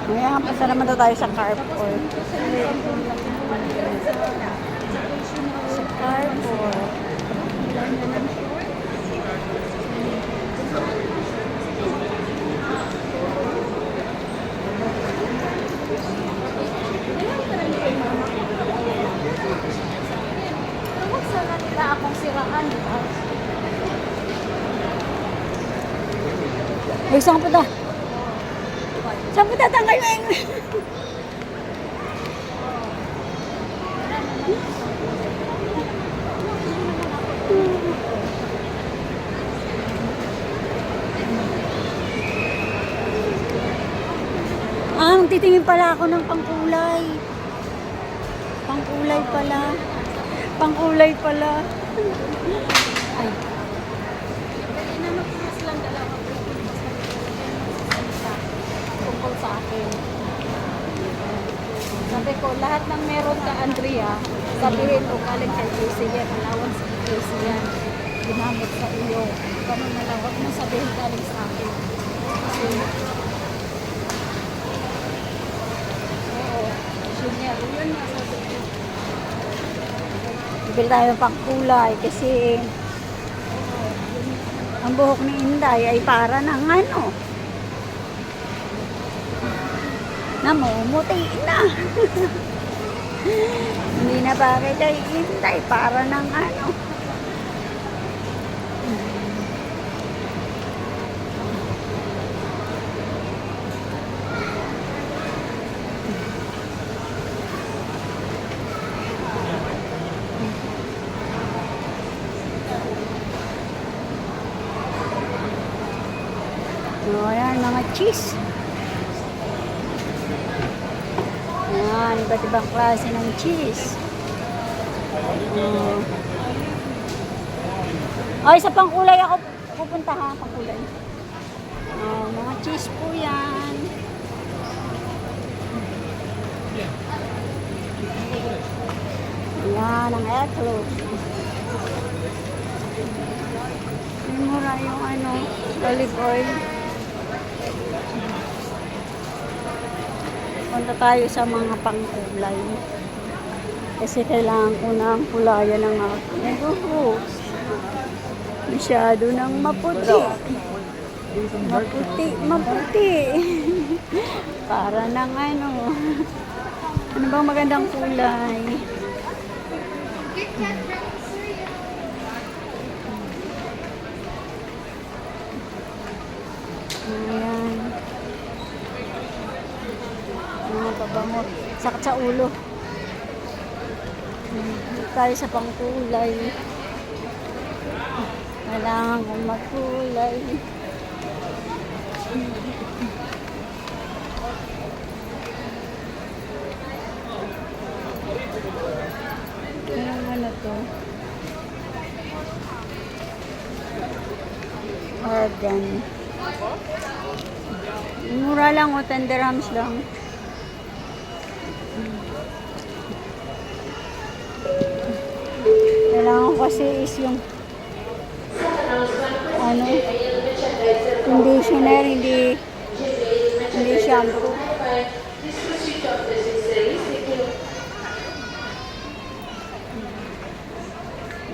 Ngayon, pasa naman daw tayo sa Carrefour. Sa Carrefour. Huwag sana nila akong siraan. Uy, saan punta? Saan punta? Tanggal mo yung... Titingin pala ako ng pangkulay. Pangkulay pala. Pangkulay pala. Ay. Inanap ko silang dalawa tungkol sa akin. Sabi ko, lahat ng meron ka, Andrea, sabihin ko galing kay Casey yan, allowance kay Casey yan, ginamit sa iyo. Ganun na lang, huwag mo sabihin galing sa akin. Kasi, oo, senior, yun nga sabi ko. Bibili tayo ng pangkulay kasi ang buhok ni Inday ay para ng ano. Namumuti na. Hindi na bagay kay Inday, para ng ano. So, ayan, mga cheese. Ayan, iba't ibang klase ng cheese. Ay, sa pangkulay ako pupunta ha, pangkulay. Mga cheese po yan. Ayan, ang eggplant. May mura yung ano, olive oil. Punta tayo sa mga pangkulay. Kasi kailangan ko na ang kulayan ng aking buhok. Masyado nang maputi. Maputi. Para ng ano. Ano bang magandang kulay? Ayan. Mga babango. Sakit sa ulo. Tayo sa pangkulay. Kailangan kong magkulay. Anong ano to? Organ. Mura lang o, 10 dirhams lang. Kailangan ko kasi is yung ano, conditioner, hindi shampoo.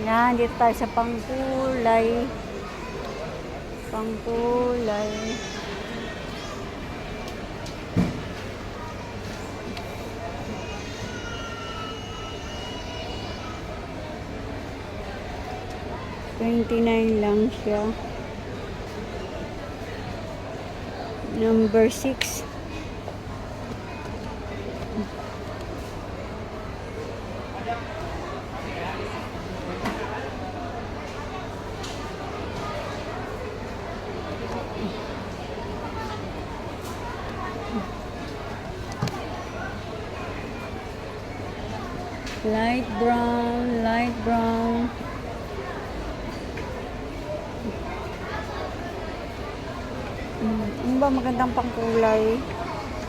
Yan, dito tayo sa pangkulay. Pangkulay. $29 lang siya. Number 6. Light brown, light brown. Ano ba magandang pangkulay?